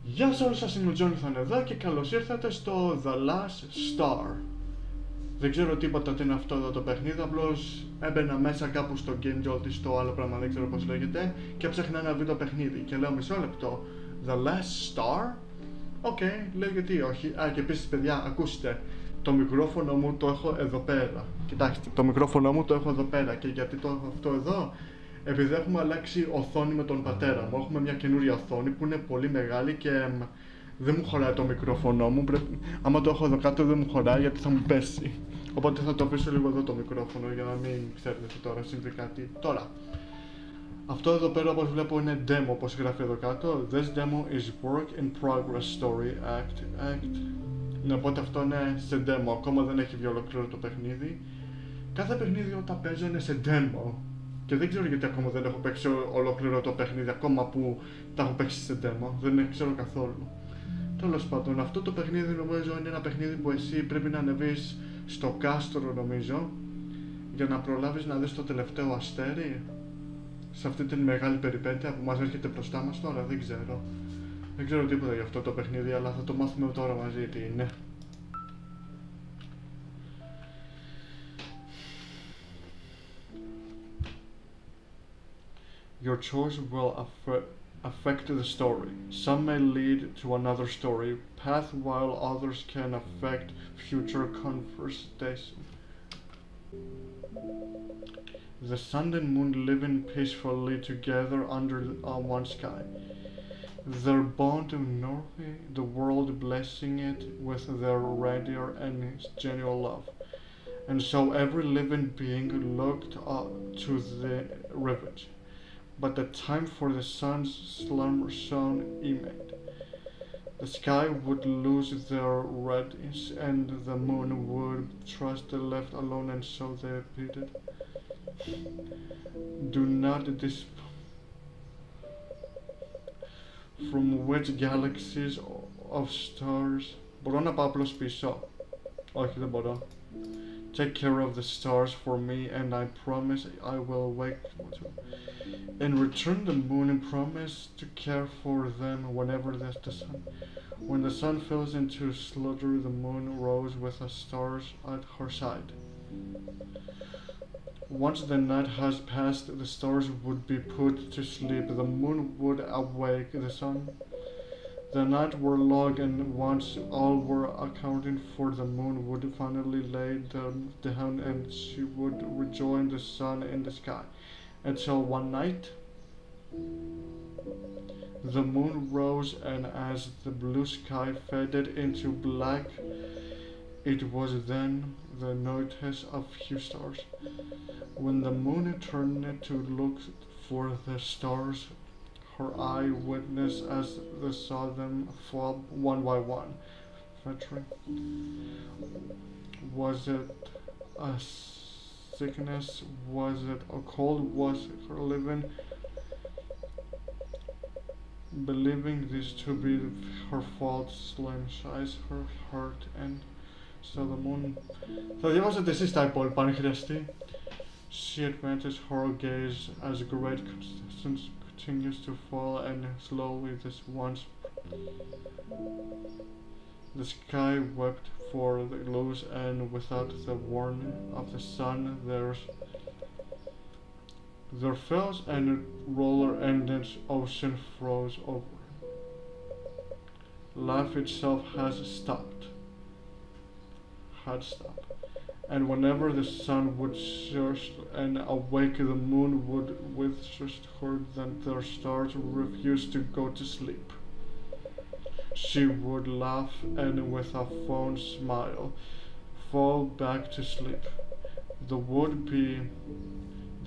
Γεια σας όλους σας, είμαι ο JohnyThan εδώ και καλώς ήρθατε στο The Last Star. Δεν ξέρω τίποτα τι είναι αυτό εδώ το παιχνίδι, απλώς έμπαινα μέσα κάπου στο Game Jolt ή στο άλλο πράγμα, δεν ξέρω πώς λέγεται, και ψάχνα ένα βίντεο παιχνίδι και λέω μισό λεπτό, The Last Star? Οκ, λέω γιατί όχι. Και επίσης παιδιά, ακούστε, το μικρόφωνο μου το έχω εδώ πέρα. Κοιτάξτε, το μικρόφωνο μου το έχω εδώ πέρα. Και γιατί το έχω αυτό εδώ? Επειδή έχουμε αλλάξει οθόνη με τον πατέρα μου. Έχουμε μια καινούρια οθόνη που είναι πολύ μεγάλη και δεν μου χωράει το μικρόφωνο μου. Άμα το έχω εδώ κάτω δεν μου χωράει γιατί θα μου πέσει. Οπότε θα το αφήσω λίγο εδώ το μικρόφωνο για να μην ξέρετε τώρα συμβεί κάτι. Τώρα, αυτό εδώ πέρα όπως βλέπω είναι demo, όπως γράφει εδώ κάτω. This demo is work in progress story act. Ναι, οπότε αυτό είναι σε demo, ακόμα δεν έχει βγει ολοκληρώ το παιχνίδι. Κάθε παιχνίδι όταν παίζω είναι σε demo. Και δεν ξέρω γιατί ακόμα δεν έχω παίξει ολόκληρο το παιχνίδι, ακόμα που τα έχω παίξει σε demo. Δεν ξέρω καθόλου. Τέλος πάντων, αυτό το παιχνίδι νομίζω είναι ένα παιχνίδι που εσύ πρέπει να ανεβείς στο κάστρο νομίζω, για να προλάβεις να δεις το τελευταίο αστέρι σε αυτή την μεγάλη περιπέτεια που μας έρχεται μπροστά μας τώρα. Δεν ξέρω. Δεν ξέρω τίποτα για αυτό το παιχνίδι, αλλά θα το μάθουμε τώρα μαζί τι είναι. Your choice will affect the story. Some may lead to another story path, while others can affect future conversation. The sun and moon living peacefully together under one sky. Their bond northy, the world blessing it with their radiant and genuine love. And so every living being looked up to the revenge. But the time for the sun's slumber soon imminent. The sky would lose their radiance, and the moon would trust the left alone, and so they repeated. Do not from which galaxies of stars. Μπορώ να πάω απλώς πίσω. Όχι, δεν μπορώ. Take care of the stars for me, and I promise I will wake to. In return, the moon promised to care for them whenever the sun. When the sun fell into slaughter, the moon rose with the stars at her side. Once the night has passed, the stars would be put to sleep. The moon would awake the sun. The night were long, and once all were accounting for, the moon would finally lay down, and she would rejoin the sun in the sky. Until one night, the moon rose, and as the blue sky faded into black, it was then the notice of few stars. When the moon turned to look for the stars, her eye witnessed as they saw them fall one by one. Was it a sickness? Was it a cold? Was it her living? Believing this to be her fault, slim size her heart, and so the moon. Θα διαβάσετε εσείς τα υπόλοιπα αν χρειαστεί. She advances her gaze as great distance continues to fall, and slowly this once the sky wept for the loose, and without the warning of the sun there fell and roller, and its ocean froze over. Life itself had stopped. And whenever the sun would surge and awake, the moon would withhold her that their stars refused to go to sleep. She would laugh, and with a fond smile fall back to sleep. That would be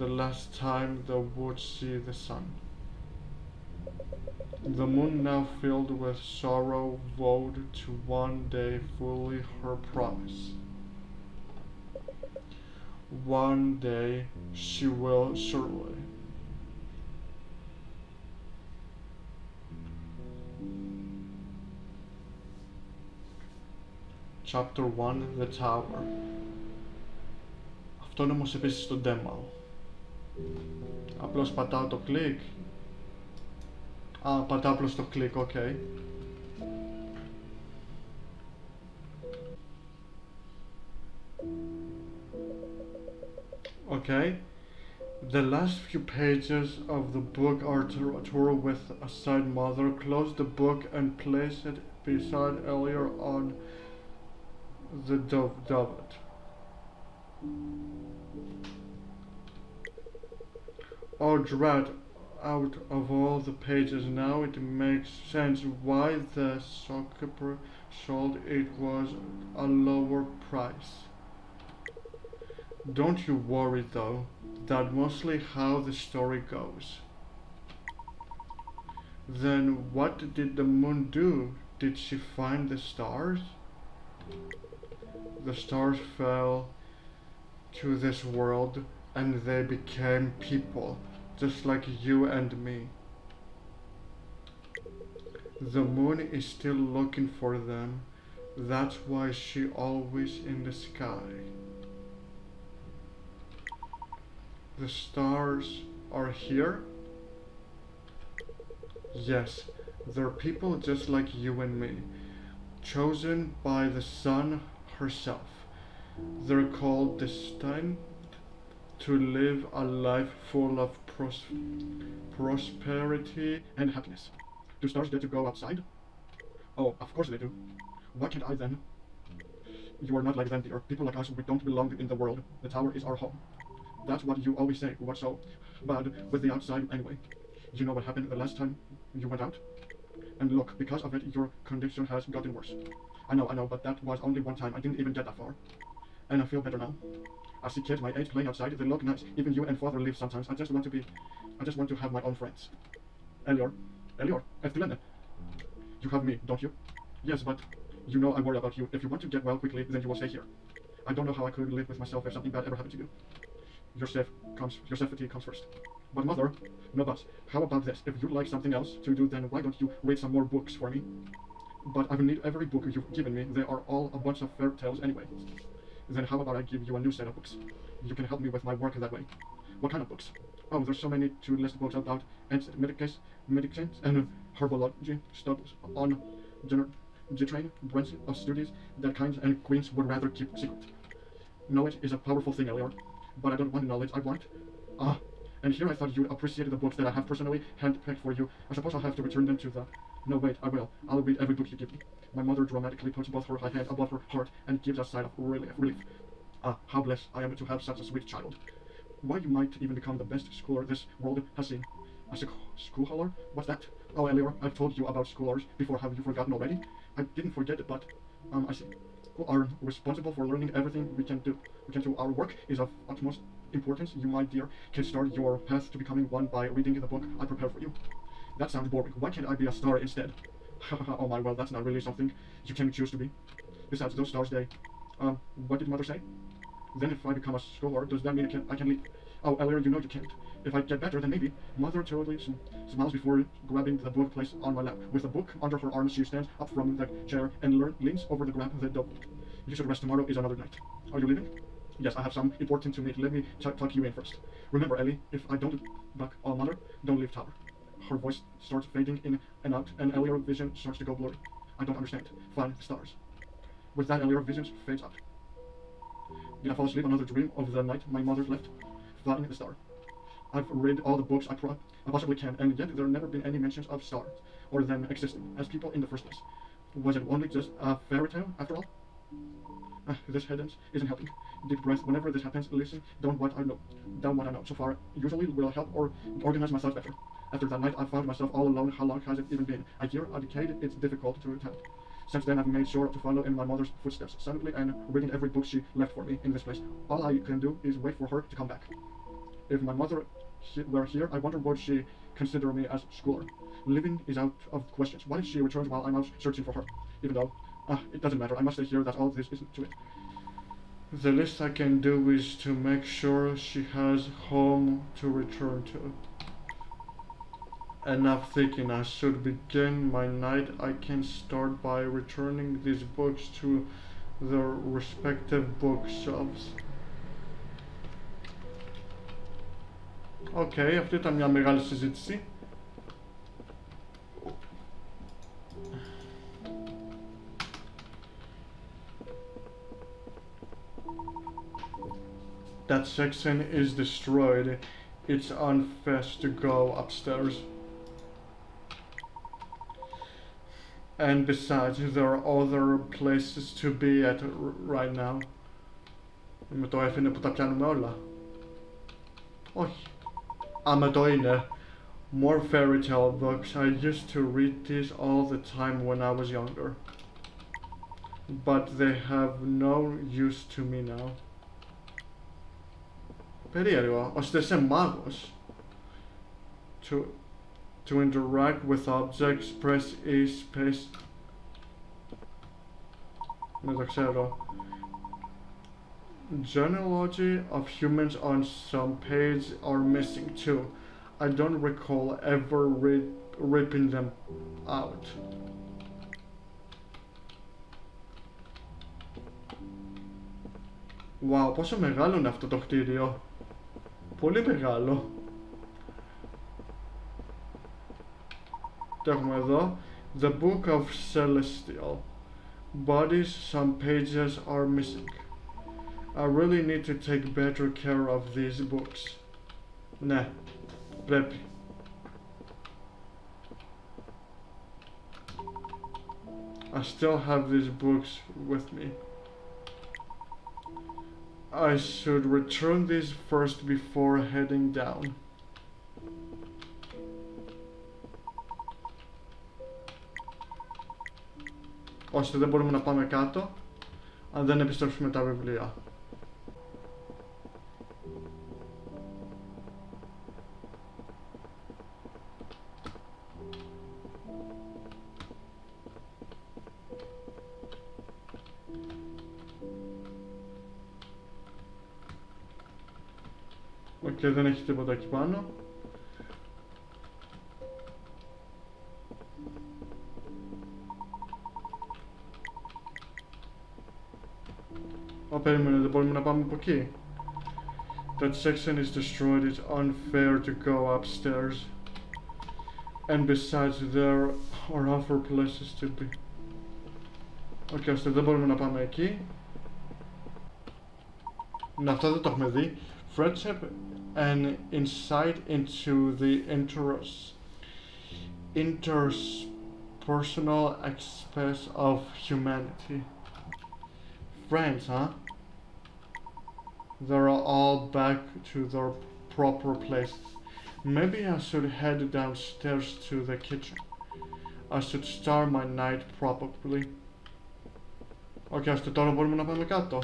the last time they would see the sun. The moon, now filled with sorrow, vowed to one day fully her promise. One day she will surely. Chapter 1, The Tower. Αυτό είναι όμως επίσης στο demo. Απλώς πατάω το κλικ. Πατάω απλώς το κλικ, ok. Okay. The last few pages of the book are Torah with a side mother. Close the book and place it beside earlier on the David. Oh, dread. Out of all the pages now it makes sense why the shopkeeper sold it was a lower price. Don't you worry though, that's mostly how the story goes. Then what did the moon do? Did she find the stars? The stars fell to this world and they became people, just like you and me. The moon is still looking for them, that's why she always in the sky. The stars are here? Yes, they're people just like you and me, chosen by the sun herself. They're called destined to live a life full of prosperity and happiness. Do stars get to go outside? Oh, of course they do. Why can't I then? You are not like them, dear. People like us, we don't belong in the world. The tower is our home. That's what you always say. What's so bad with the outside anyway? You know what happened the last time you went out? And look, because of it, your condition has gotten worse. I know, but that was only one time. I didn't even get that far. And I feel better now. I see kids my age playing outside. They look nice. Even you and father leave sometimes. I just want to have my own friends. Elior, ηθελα. You have me, don't you? Yes, but you know I worry about you. If you want to get well quickly, then you will stay here. I don't know how I could live with myself if something bad ever happened to you. Your safety comes first. But mother, no buts. How about this? If you'd like something else to do, then why don't you read some more books for me? But I will need every book you've given me. They are all a bunch of fairy tales anyway. Then how about I give you a new set of books? You can help me with my work that way. What kind of books? Oh, there's so many to list books about medicines and herbology, studies on train branch of studies that kinds and queens would rather keep secret. Knowledge is a powerful thing, Elior, but I don't want knowledge, I want... and here I thought you'd appreciate the books that I have personally handpicked for you. I suppose I'll have to return them to the... No, wait, I will. I'll read every book you give me. My mother dramatically puts both her hands above her heart and gives a sigh of relief. How blessed I am to have such a sweet child. Why, you might even become the best schooler this world has seen. A schooler? What's that? Oh, Elior, I've told you about schoolers before. Have you forgotten already? I didn't forget it, but, I see. Who are responsible for learning everything we can do. Our work is of utmost importance. You, my dear, can start your path to becoming one by reading the book I prepared for you. That sounds boring. Why can't I be a star instead? Oh my, well, that's not really something you can choose to be. Besides, those stars, they... what did mother say? Then if I become a scholar, does that mean I can leave? Oh, Elior, you know you can't. If I get better, then maybe. Mother totally smiles before grabbing the book placed on my lap. With the book under her arm, she stands up from the chair and leans over to grab the double. You should rest. Tomorrow is another night. Are you leaving? Yes, I have some important to meet. Let me tuck you in first. Remember, Ellie, if I don't back Mother, don't leave tower. Her voice starts fading in and out, and Elior's vision starts to go blurry. I don't understand. Find the stars. With that, Elior's vision fades out. Did I fall asleep? Another dream of the night my mother left, flying the star. I've read all the books I possibly can, and yet there have never been any mentions of stars, or them existing as people in the first place. Was it only just a fairy tale, after all? This headings isn't helping. Deep breath. Whenever this happens, listen down what I know. So far, usually will help or organize my thoughts better. After that night, I found myself all alone. How long has it even been? A year? A decade? It's difficult to tell. Since then, I've made sure to follow in my mother's footsteps, silently and reading every book she left for me in this place. All I can do is wait for her to come back. If my mother were here, I wonder would she consider me as schooler. Living is out of questions. What if she returns while I'm out searching for her? Even though, it doesn't matter. I must stay here. That's all this is to it. The least I can do is to make sure she has home to return to. Enough thinking. I should begin my night. I can start by returning these books to their respective bookshelves. Okay, αυτή ήταν μια μεγάλη συζήτηση. That section is destroyed. It's unfair to go upstairs. And besides, there are other places to be at right now. Με το F είναι που τα πιάνουμε όλα. Όχι. Με το είναι. More fairy tale books. I used to read these all the time when I was younger. But they have no use to me now. Περίεργο, ώστε είσαι μάγος. To interact with objects, press E space. Δεν το ξέρω. Genealogy of humans on some page are missing too. I don't recall ever ripping them out. Wow, πόσο μεγάλο είναι αυτό το κτίριο. Πολύ μεγάλο. Το έχουμε εδώ. The Book of Celestial Bodies, some pages are missing. I really need to take better care of these books. Ναι, πρέπει. I still have these books with me. I should return these first before heading down. Ώστε δεν μπορούμε να πάμε κάτω αν δεν επιστρέψουμε τα βιβλία. Και δεν έχει τίποτα εκεί πάνω. Περίμενε, δεν μπορούμε να πάμε από εκεί. That section is destroyed. It's unfair to go upstairs. And besides, there are other places to be. Okay, ώστε δεν μπορούμε να πάμε εκεί. Να, αυτό δεν το έχουμε δει. Friendship and insight into the interpersonal aspects of humanity. Friends, huh? They're all back to their proper places. Maybe I should head downstairs to the kitchen. I should start my night properly. Okay, ώστε τώρα μπορούμε να πάμε κάτω.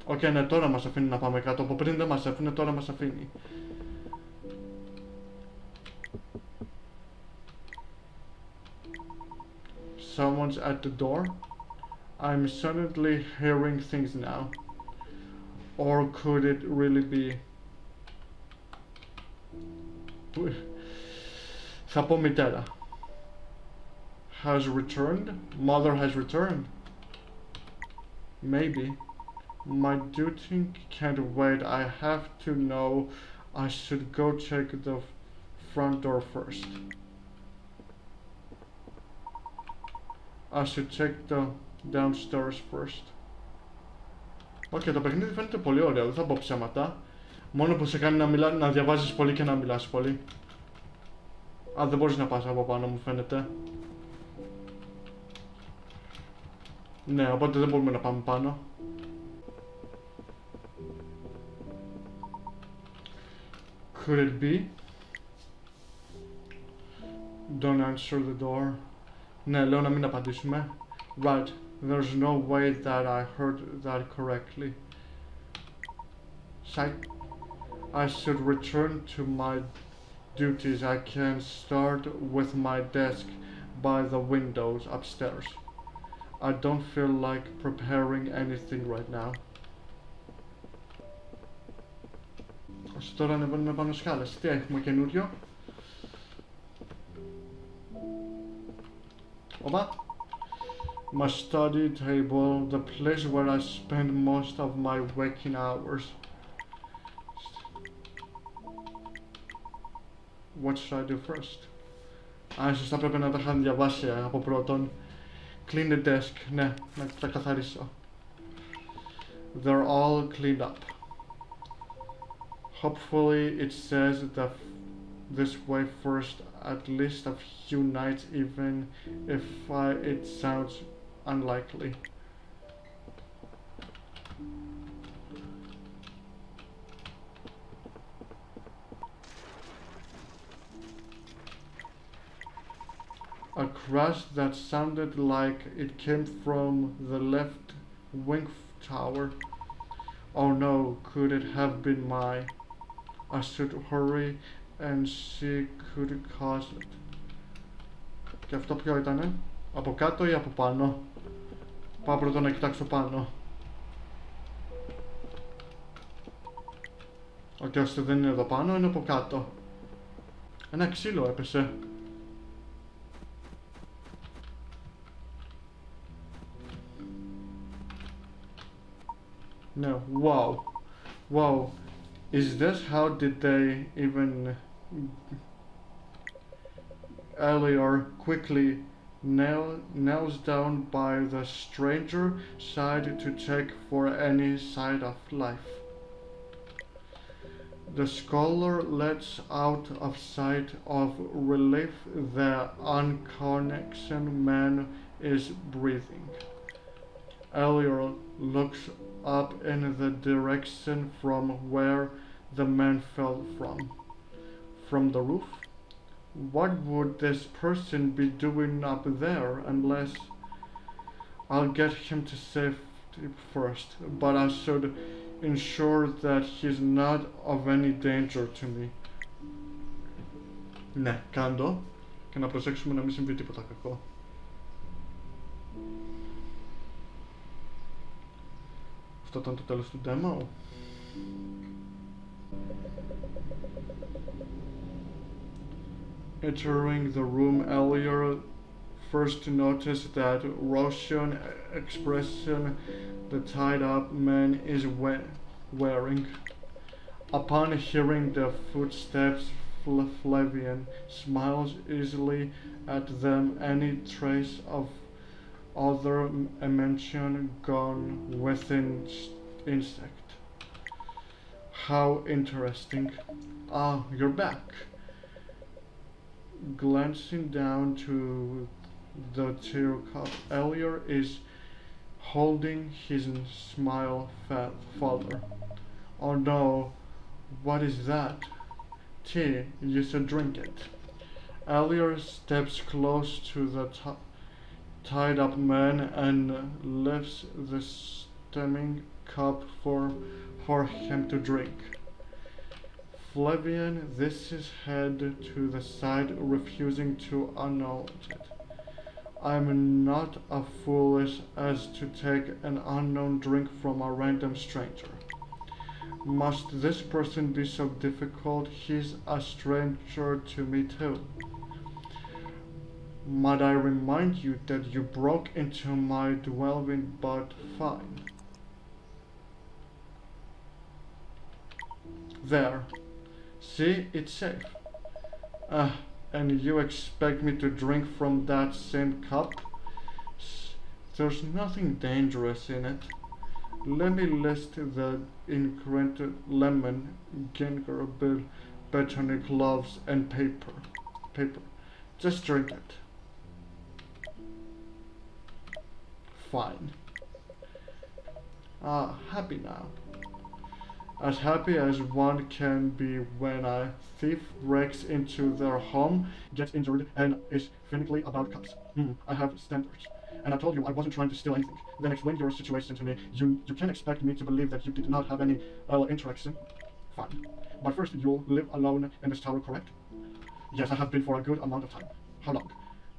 Okay, ναι, τώρα μας αφήνει να πάμε κάτω. Από πριν δεν μας αφήνει, τώρα μας αφήνει. Someone's at the door. I'm suddenly hearing things now. Or could it really be? Θα πω μητέρα. Has returned? Mother has returned. Maybe. My duty can't wait. I have to know. I should go check the front door first. I should check the downstairs first. Okay, το παιχνίδι φαίνεται πολύ ωραίο, δεν θα πω ψέματα. Μόνο που σε κάνει να διαβάζεις πολύ και να μιλάς πολύ. Δεν μπορείς να πας από πάνω, μου φαίνεται. Ναι, οπότε δεν μπορούμε να πάμε πάνω. Could it be? Don't answer the door. Ναι, λέω να μην απαντήσουμε. Right, there's no way that I heard that correctly. Psych. I should return to my duties. I can start with my desk by the windows upstairs. I don't feel like preparing anything right now. Τώρα ανεβαίνουμε πάνω σκάλες. Τι έχουμε καινούριο? Οπα. My study table, the place where I spend most of my waking hours. What should I do first? Ίσως θα πρέπει να τα είχα διαβάσει από πρώτον. Clean the desk. Ναι, να τα καθαρίσω. They're all cleaned up. Hopefully it says that this way first at least a few nights, even if it sounds unlikely. A crash that sounded like it came from the left wing tower. Oh no, could it have been I should hurry and she could cause it. Και αυτό ποιο ήτανε? Από κάτω ή από πάνω? Πάω πρώτα να κοιτάξω πάνω. Οκ, ώστε δεν είναι εδώ πάνω, είναι από κάτω. Ένα ξύλο έπεσε. No, wow. Wow. Is this how did they even earlier quickly nails down by the stranger side to check for any sign of life? The scholar lets out of sight of relief the unconnected man is breathing. Elliot looks up in the direction from where the man fell from. From the roof? What would this person be doing up there unless... I'll get him to safety first, but I should ensure that he's not of any danger to me. Ναι, κάντο και να προσέξουμε να μην συμβεί τίποτα κακό. Αυτό ήταν το τέλος του demo. Entering the room, Elliot first noticed that Russian expression the tied-up man is wearing. Upon hearing the footsteps, Flavian smiles easily at them, any trace of other mention gone within insect. How interesting. Ah, you're back. Glancing down to the teacup, Elliot is holding his smile father. Oh no, what is that? Tea, you should drink it. Elliot steps close to the tied up man and lifts the steaming cup for him to drink. Flavian this his head to the side, refusing to acknowledge it. I'm not as foolish as to take an unknown drink from a random stranger. Must this person be so difficult? He's a stranger to me too. Might I remind you that you broke into my dwelling, but fine. There. See, it's safe. And you expect me to drink from that same cup? There's nothing dangerous in it. Let me list the ingredient: lemon, ginger, botany, cloves, and paper. Just drink it. Fine. Happy now. As happy as one can be when a thief breaks into their home, gets injured, and is finically about cups. I have standards. And I told you I wasn't trying to steal anything. Then explain your situation to me. You can't expect me to believe that you did not have any interaction. Fine. But first, you live alone in this tower, correct? Yes, I have been for a good amount of time. How long?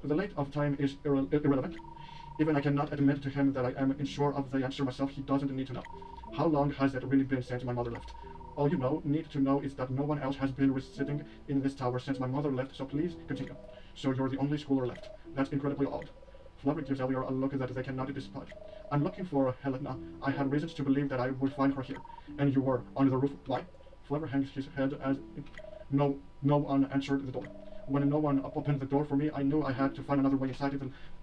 The length of time is irrelevant. Even I cannot admit to him that I am unsure of the answer myself. He doesn't need to know. How long has it really been since my mother left? All you need to know is that no one else has been sitting in this tower since my mother left, so please continue. So you're the only schooler left. That's incredibly odd. Flavor gives Elliot a look that they cannot dispute. I'm looking for Helena. I had reasons to believe that I would find her here. And you were on the roof. Why? Flavor hangs his head as no one answered the door. When no one opened the door for me, I knew I had to find another way inside.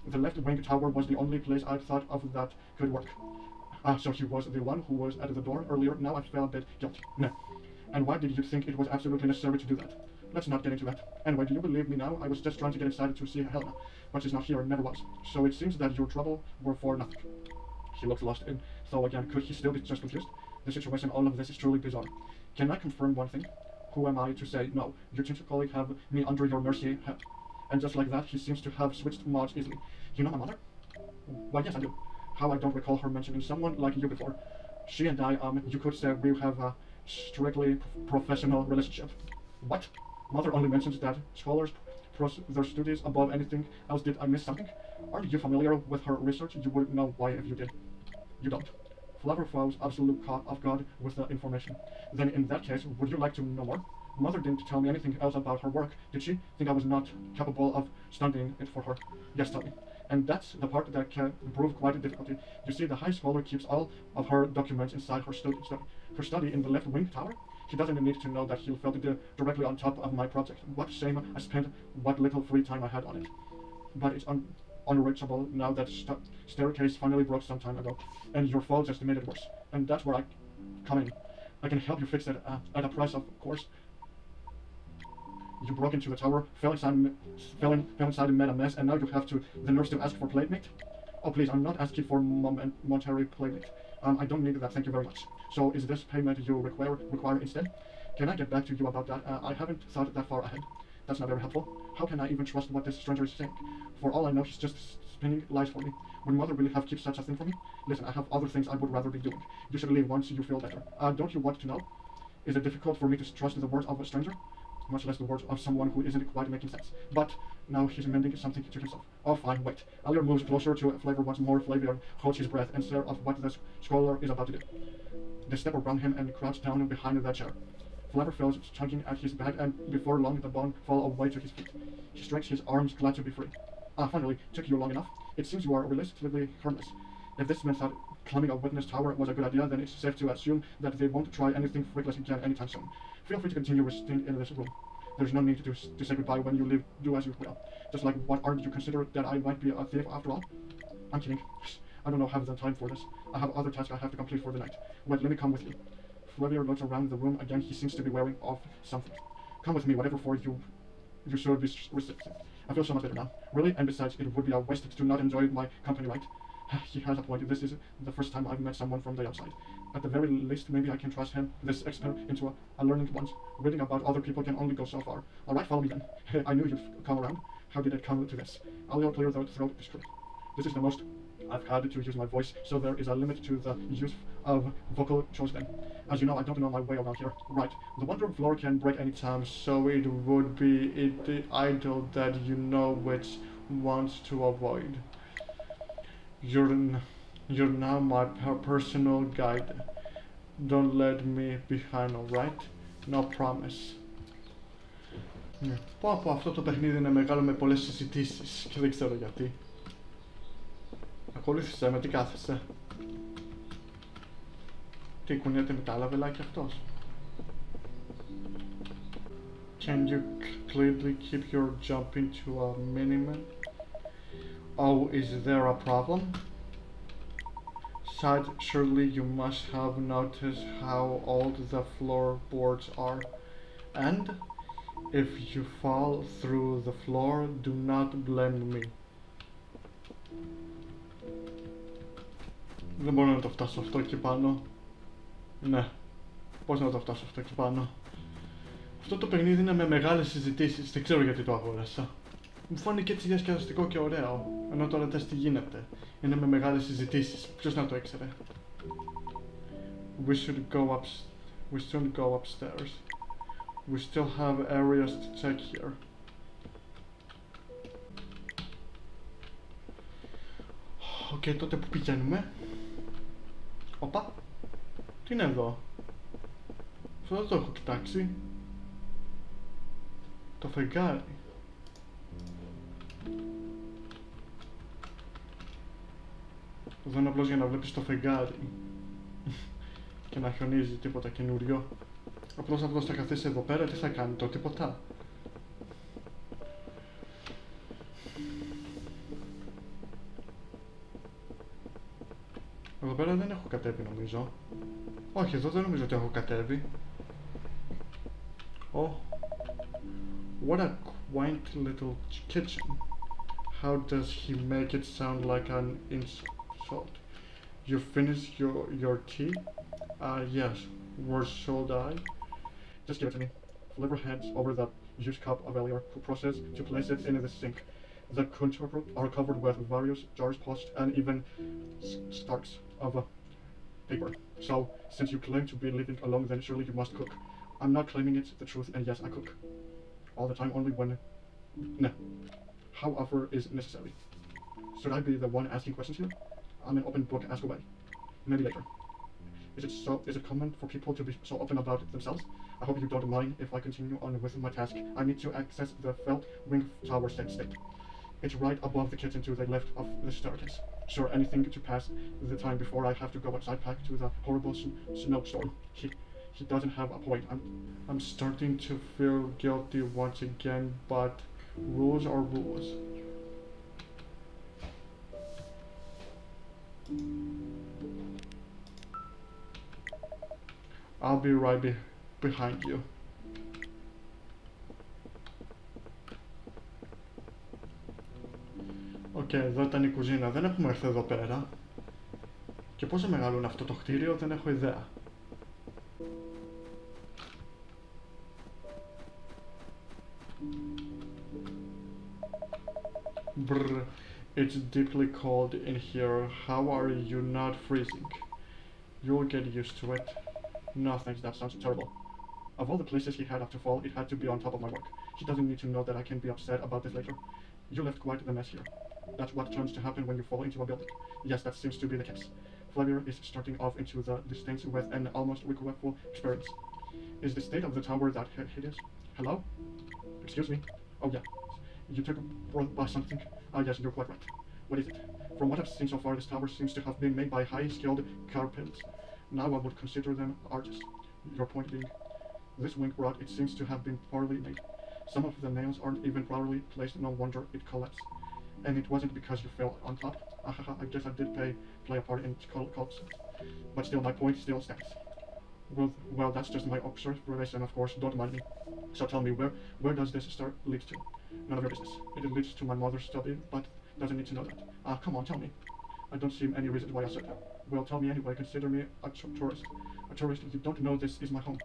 The left wing tower was the only place I thought of that could work. So he was the one who was at the door earlier. Now I feel a bit guilty. No. And why did you think it was absolutely necessary to do that? Let's not get into that. Anyway, do you believe me now? I was just trying to get inside to see Helena, but she's not here and never was. So it seems that your trouble were for nothing. He looks lost in thought again. Could he still be just confused? The situation, all of this is truly bizarre. Can I confirm one thing? Who am I to say no? Your teacher colleague have me under your mercy, and just like that, he seems to have switched mods easily. You know my mother? Why, yes, I do. How I don't recall her mentioning someone like you before. She and I, you could say we have a strictly professional relationship. What? Mother only mentions that scholars press their studies above anything else. Did I miss something? Aren't you familiar with her research? You wouldn't know why if you did. You don't. Flavor was absolute caught off guard with the information. Then in that case, would you like to know more? Mother didn't tell me anything else about her work, did she? Think I was not capable of studying it for her? Yes, tell me. And that's the part that can prove quite a difficulty. You see, the high scholar keeps all of her documents inside her study. Her study in the left wing tower? He doesn't need to know that he felt it directly on top of my project. What shame I spent what little free time I had on it. But it's unreachable now that staircase finally broke some time ago, and your fall just made it worse. And that's where I come in. I can help you fix it at a price, of course. You broke into the tower, fell inside and made a mess, and now you have the nerves to ask for playmate? Oh please, I'm not asking for momentary playmate. I don't need that, thank you very much. So is this payment you require instead? Can I get back to you about that? I haven't thought that far ahead. That's not very helpful. How can I even trust what this stranger is saying? For all I know, he's just spinning lies for me. Would mother really have kept such a thing from me? Listen, I have other things I would rather be doing. You should leave once you feel better. Don't you want to know? Is it difficult for me to trust the words of a stranger? Much less the words of someone who isn't quite making sense. But now he's mending something to himself. Oh fine, wait. Alia moves closer to Flavor once more. Flavor holds his breath and stares of what the scholar is about to do. They step around him and crouch down behind that chair. Flavor feels tugging at his back, and before long the bone falls away to his feet. He stretches his arms, glad to be free. Finally, took you long enough. It seems you are relatively harmless. If this meant that climbing a witness tower was a good idea, then it's safe to assume that they won't try anything freakless again anytime soon. Feel free to continue resting in this room. There's no need to say goodbye when you leave. Do as you will. Just like, what, aren't you consider that I might be a thief after all? I'm kidding. I don't have the time for this. I have other tasks I have to complete for the night. Wait, let me come with you. Flavor looks around the room again. He seems to be wearing off something. Come with me, whatever for you should be receptive. I feel so much better now. Really? And besides, it would be a waste to not enjoy my company, right? He has a point. This is the first time I've met someone from the outside. At the very least, maybe I can trust him, this expert, into a learning once. Reading about other people can only go so far. Alright, follow me then. I knew you'd come around. How did it come to this? I'll clear the throat is true. This is the most I've had to use my voice, so there is a limit to the use of vocal choice then. As you know, I don't know my way around here. Right, the wonder floor can break any time, so it would be the idol that you know which ones to avoid. You're now my personal guide. Don't let me behind, alright? No promise. Πω από αυτό το παιχνίδι είναι μεγάλο με πολλές συζητήσεις και δεν ξέρω γιατί. Ακολούθησε με, τι κάθεσαι? Τι κουνιέται με τα άλλα βελάκια αυτός? Can you clearly keep your jumping to a minimum? Oh, is there a problem? Side, surely you must have noticed how old the floorboards are. And if you fall through the floor, do not blame me. Δεν μπορώ να το φτάσω αυτό εκεί πάνω. Ναι. Πώς να το φτάσω αυτό εκεί πάνω? Αυτό το παιχνίδι είναι με μεγάλες συζητήσεις. Δεν ξέρω γιατί το αγόρασα. Μου φάνηκε έτσι διασκεδαστικό και ωραίο. Ενώ τώρα δες τι γίνεται. Είναι με μεγάλες συζητήσεις. Ποιος να το ήξερε? We shouldn't go upstairs. We still have areas to check here. Οκ, τότε που πηγαίνουμε? Οπα, τι είναι εδώ? Αυτό δεν το έχω κοιτάξει. Το φεγγάρι. Εδώ είναι απλώς για να βλέπεις το φεγγάρι και να χιονίζει, τίποτα καινούριο. Απλώς αυτός θα καθίσει εδώ πέρα, τι θα κάνει, το τίποτα? Εδώ πέρα δεν έχω κατέβει νομίζω. Όχι, εδώ δεν νομίζω ότι έχω κατέβει. Oh, what a quaint little kitchen. How does he make it sound like an insult? You finished your tea? Yes. Where should I? Just give it to me. Flipper hands over the used cup of earlier, who proceeds to place it in the sink. The counterpart are covered with various jars, pots, and even stalks of paper. So, since you claim to be living alone, then surely you must cook. I'm not claiming it's the truth, and yes, I cook. All the time, only when... No. However is necessary. Should I be the one asking questions here? I'm an open book, ask away. Maybe later. Is it common for people to be so open about themselves? I hope you don't mind if I continue on with my task. I need to access the felt wing tower state. It's right above the kitchen to the left of the staircase. Sure, anything to pass the time before I have to go outside back to the horrible snowstorm. He doesn't have a point. I'm starting to feel guilty once again, but rules are rules. I'll be right behind you. Οκ, εδώ ήταν η κουζίνα. Δεν έχουμε έρθει εδώ πέρα. Και πόσο μεγάλο είναι αυτό το κτίριο, δεν έχω ιδέα. Brr, it's deeply cold in here. How are you not freezing? You'll get used to it. No thanks, that sounds terrible. Of all the places he had to fall, it had to be on top of my work. He doesn't need to know that I can be upset about this later. You left quite the mess here. That's what tends to happen when you fall into a building. Yes, that seems to be the case. Flavia is starting off into the distance with an almost regretful experience. Is the state of the tower that hideous? Hello? Excuse me? Oh yeah. You took by something? Ah yes, you're quite right. What is it? From what I've seen so far, this tower seems to have been made by high-skilled carpenters. Now I would consider them artists. Your point being, this wing rod, it seems to have been poorly made. Some of the nails aren't even properly placed, no wonder it collapsed. And it wasn't because you fell on top. Ahaha, I guess I did play a part in collapse. But still, my point still stands. Well, that's just my observation, of course, don't mind me. So tell me, where does this start lead to? None of your business. It leads to my mother's study, but doesn't need to know that. Come on, tell me. I don't see any reason why I said that. Well, tell me anyway, consider me a tourist. A tourist, you don't know this is my home.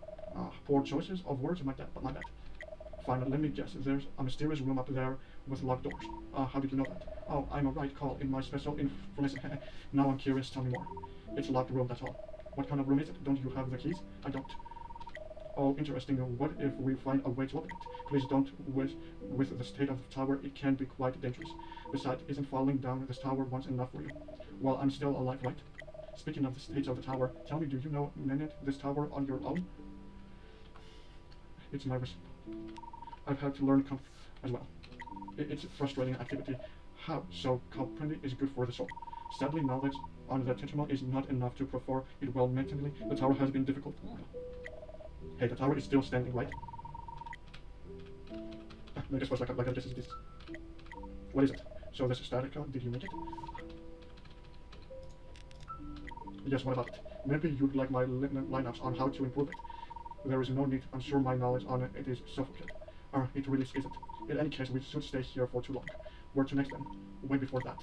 Poor choices of words, but my bad. Fine, let me guess, there's a mysterious room up there with locked doors. How did you know that? Oh, I'm a right call in my special information. Now I'm curious, tell me more. It's a locked room, that's all. What kind of room is it? Don't you have the keys? I don't. Oh, interesting. What if we find a way to open it? Please don't. With the state of the tower, it can be quite dangerous. Besides, isn't falling down this tower once enough for you? Well, I'm still alive, right? Speaking of the state of the tower, tell me, do you know this tower on your own? It's nervous. I've had to learn as well. It's a frustrating activity. How? So, comprehending is good for the soul. Sadly, knowledge on the tensional is not enough to perform it well mentally. The tower has been difficult. Hey, the tower is still standing, right? I guess was like I guess it's this. What is it? So this is static. Did you make it? Yes, what about it? Maybe you'd like my lineups on how to improve it. There is no need. I'm sure my knowledge on it is sufficient. It really isn't. In any case, we should stay here for too long. Where to next then? Way before that.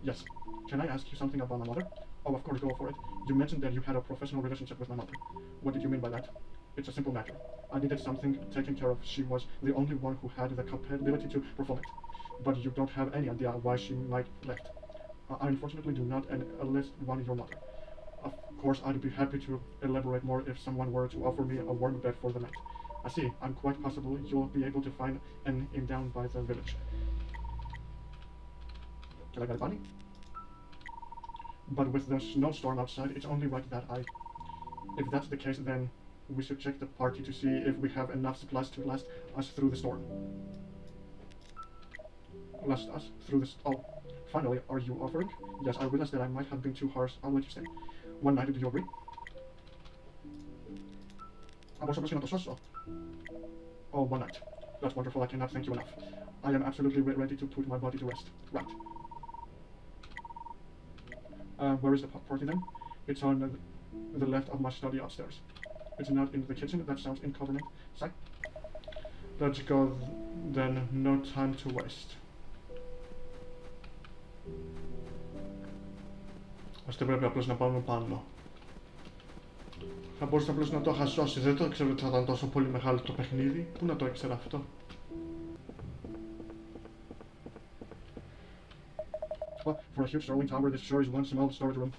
Yes. Can I ask you something about my mother? Oh, of course, go for it. You mentioned that you had a professional relationship with my mother. What did you mean by that? It's a simple matter. I needed something taken care of. She was the only one who had the capability to perform it. But you don't have any idea why she might left. I unfortunately do not, and at least one your mother. Of course, I'd be happy to elaborate more if someone were to offer me a warm bed for the night. I see. I'm quite possible you'll be able to find an inn down by the village. Can I get a bunny? But with the snowstorm outside, it's only right that If that's the case, then we should check the party to see if we have enough supplies to last us through the storm. Last us through this. Oh, finally, are you offering? Yes, I realized that I might have been too harsh. I'll let you stay. One night, do you agree? Oh, one night. That's wonderful. I cannot thank you enough. I am absolutely ready to put my body to rest. Right. Where is the party then? It's on the left of my study upstairs. It's not in the kitchen. That sounds inconvenient. Psych. Let's go then. No time to waste. Ώστε πρέπει απλώς να πάμε πάνω. Θα μπορούσα απλώς να το είχα σώσει. Δεν το ήξερα ότι θα ήταν τόσο πολύ μεγάλο το παιχνίδι. Πού να το ήξερα αυτό. Well, for a huge sterling tower, this sure is one small storage room.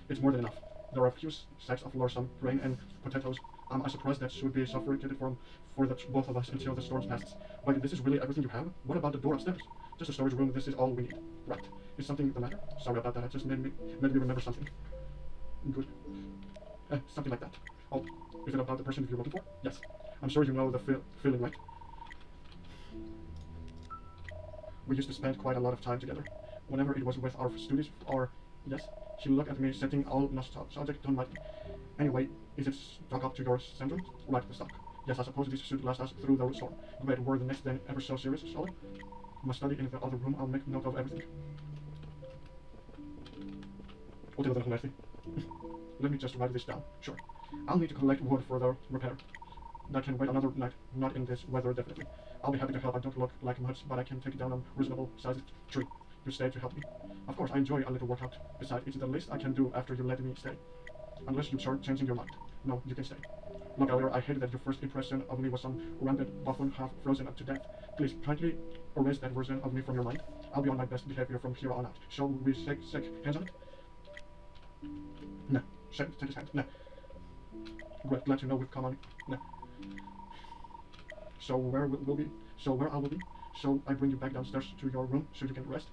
It's more than enough. There are a few sacks of flour, some grain, and potatoes. I'm surprised that should be suffocated for the both of us until the storm passes. But this is really everything you have? What about the door upstairs? Just a storage room. This is all we need. Right. Is something the matter? Sorry about that. It just made me remember something. Good. Something like that. Oh, is it about the person you're looking for? Yes. I'm sure you know the feeling, right? We used to spend quite a lot of time together. Whenever it was with our studies, or yes, she looked at me, setting all nostalgic, don't mind me. Anyway, is it stuck up to your syndrome? Right, the stock. Yes, I suppose this should last us through the storm. Great, were the next then ever so serious, solid? Must study in the other room, I'll make note of everything. Let me just write this down. Sure. I'll need to collect wood for the repair. That can wait another night, not in this weather definitely. I'll be happy to help. I don't look like much, but I can take down a reasonable sized tree. You stay to help me. Of course, I enjoy a little workout. Besides, it's the least I can do after you let me stay. Unless you start changing your mind. No, you can stay. Look, earlier I hated that your first impression of me was some rampant buffoon half frozen up to death. Please, kindly erase that version of me from your mind. I'll be on my best behavior from here on out. Shall we shake hands on it? No. Take his hand. No. Great, glad to know we've come on. No. So where we'll be? So where I will be? So I bring you back downstairs to your room so you can rest.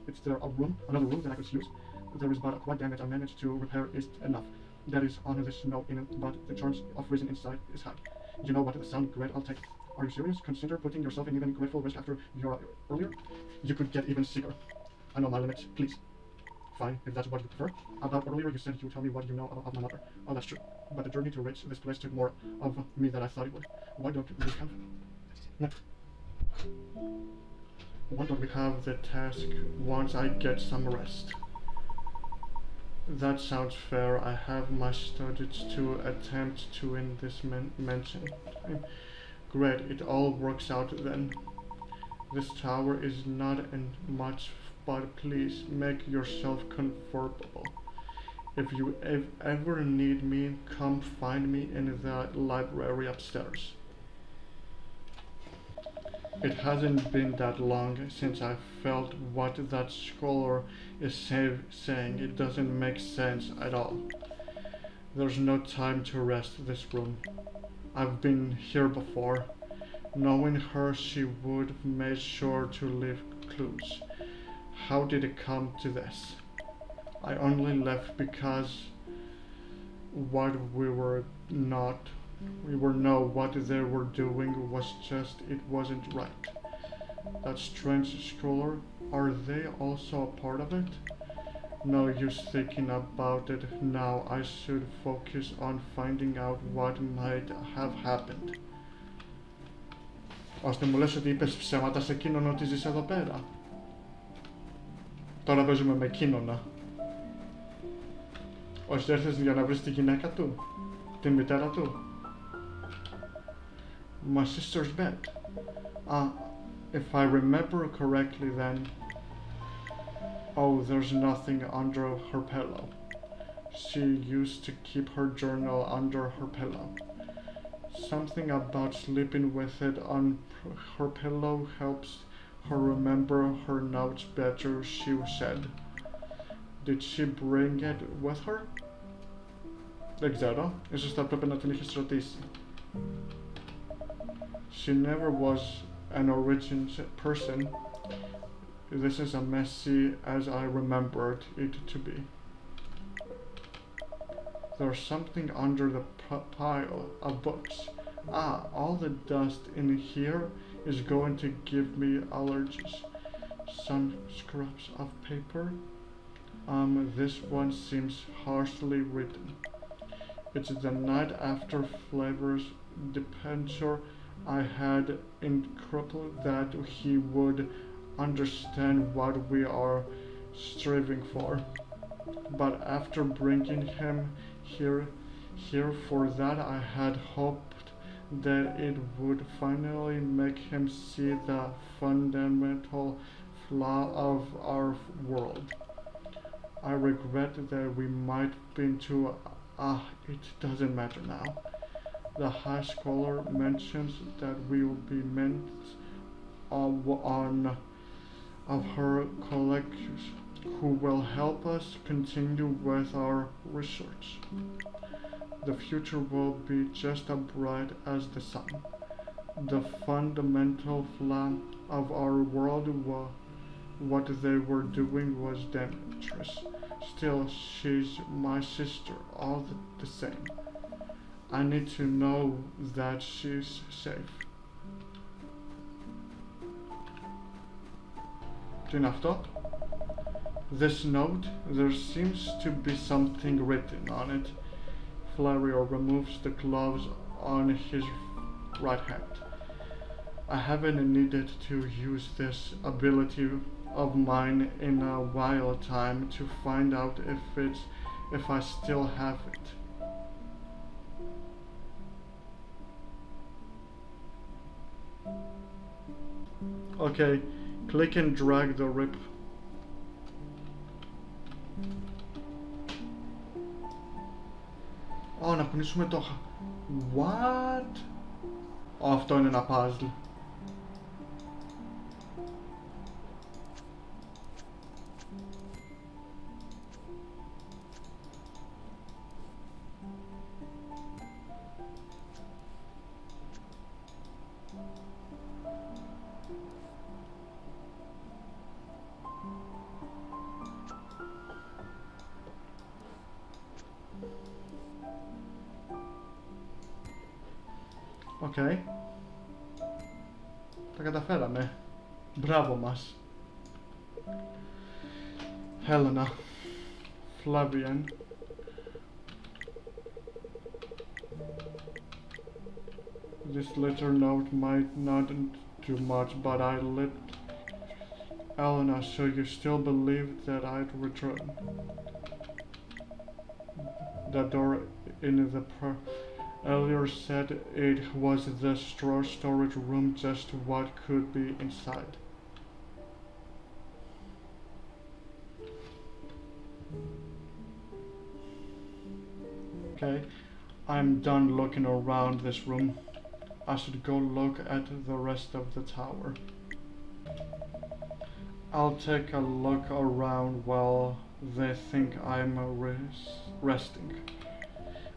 It's there a room, another room that I could use. There is but a quite damage I managed to repair is enough. That is on the snow in it, but the chance of freezing inside is high. You know what? The sound great. I'll take it. Are you serious? Consider putting yourself in even grateful risk after your earlier. You could get even sicker. I know my limits. Please. Fine, if that's what you prefer. About earlier, you said you tell me what you know about my mother. Oh, that's true. But the journey to reach this place took more of me than I thought it would. Why don't we have? No. Why don't we have the task once I get some rest? That sounds fair. I have my studies to attempt to in this mention. Great, it all works out then. This tower is not in much, but please make yourself comfortable. If you ever need me, come find me in the library upstairs. It hasn't been that long since I felt what that scholar is saying. It doesn't make sense at all. There's no time to rest this room. I've been here before. Knowing her, she would have made sure to leave clues. How did it come to this? I only left because what we were know what they were doing was just, it wasn't right. That strange scholar, are they also a part of it? No use thinking about it now. I should focus on finding out what might have happened. Ώστε μου λες ότι είπες ψέματα σε εκείνον ότι ζεις εδώ πέρα. Τώρα παίζουμε με εκείνονα. Όσοι έρθες για να βρεις τη γυναίκα του, την μητέρα του. My sister's bed. If I remember correctly then... Oh, there's nothing under her pillow. She used to keep her journal under her pillow. Something about sleeping with it on her pillow helps her remember her notes better, she said. Did she bring it with her? Δεν ξέρω. Ίσως θα πρέπει να την είχες ρωτήσει. She never was an original person. This is as messy as I remembered it to be. There's something under the pile of books. All the dust in here is going to give me allergies. Some scraps of paper. This one seems harshly written. It's the night after flavors depenture I had incredible that he would understand what we are striving for. But after bringing him here, here for that. I had hoped that it would finally make him see the fundamental flaw of our world. I regret that we might been too... it doesn't matter now. The high scholar mentions that we will be meant on of her collectors who will help us continue with our research. The future will be just as bright as the sun. The fundamental flaw of our world was what they were doing was dangerous. Still, she's my sister all the same. I need to know that she's safe. Τι είναι αυτό? This note, there seems to be something written on it. Flario removes the gloves on his right hand. I haven't needed to use this ability of mine in a while time to find out if I still have it. Okay, click and drag the rip. Να κουνήσουμε το... What? Αυτό είναι ένα puzzle. Okay. Τα καταφέραμε. Μπράβο μας. Helena. Flavian. This little note might not do much, but I let Helena, so you still believed that I'd return. The door in the earlier said it was the storage room, just what could be inside. Okay, I'm done looking around this room. I should go look at the rest of the tower. I'll take a look around while they think I'm resting.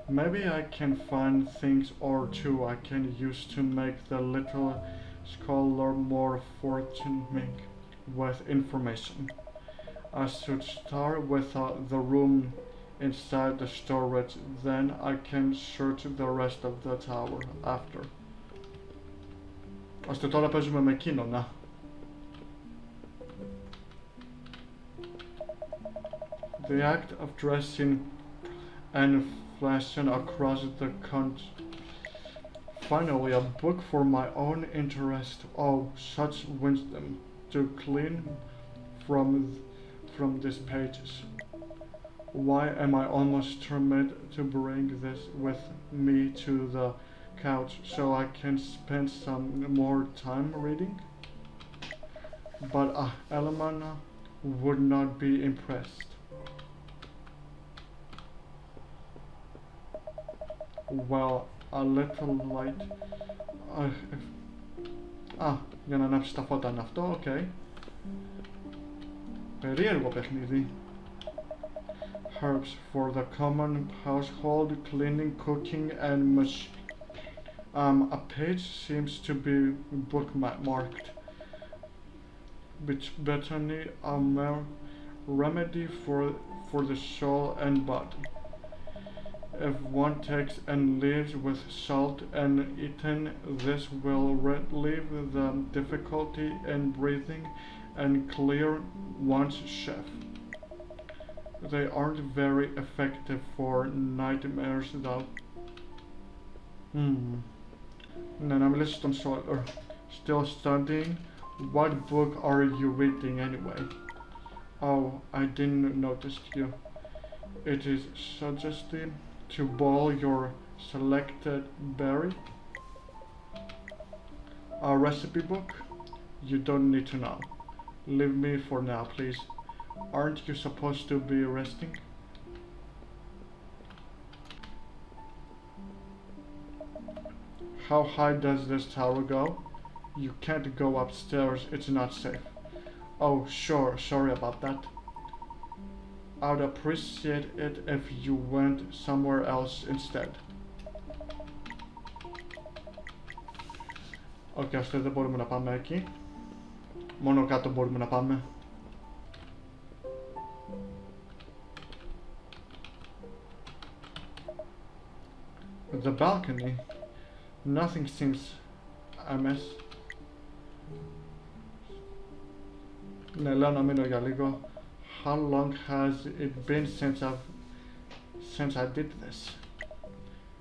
Maybe I can find things or two I can use to make the little scholar more forthcoming with information. I should start with the room inside the storage, then I can search the rest of the tower after. Ώστε τώρα παίζουμε με εκείνο, να. The act of dressing and flashing across the country. Finally, a book for my own interest. Oh, such wisdom to glean from these pages. Why am I almost determined to bring this with me to the couch so I can spend some more time reading? But Elamana would not be impressed. Well, a little light. Για να ανάψει τα φώτα είναι αυτό, okay. Περίεργο παιχνίδι. Herbs for the common household, cleaning, cooking, and a page seems to be bookmarked. Botany, a remedy for the soul and body. If one takes and leaves with salt and eaten, this will relieve the difficulty in breathing and clear one's chest. They aren't very effective for nightmares though. Ναι, να μιλήσω στον Sawyer. Still studying? What book are you reading anyway? Oh, I didn't notice you. It is suggesting to boil your selected berry? A recipe book? You don't need to know. Leave me for now, please. Aren't you supposed to be resting? How high does this tower go? You can't go upstairs, it's not safe. Oh, sure, sorry about that. I'd appreciate it if you went somewhere else instead. Okay, αυτό δεν μπορούμε να πάμε εκεί. Μόνο κάτω μπορούμε να πάμε. The balcony. Nothing seems amiss. Ναι, λέω να μείνω για λίγο. How long has it been since I did this?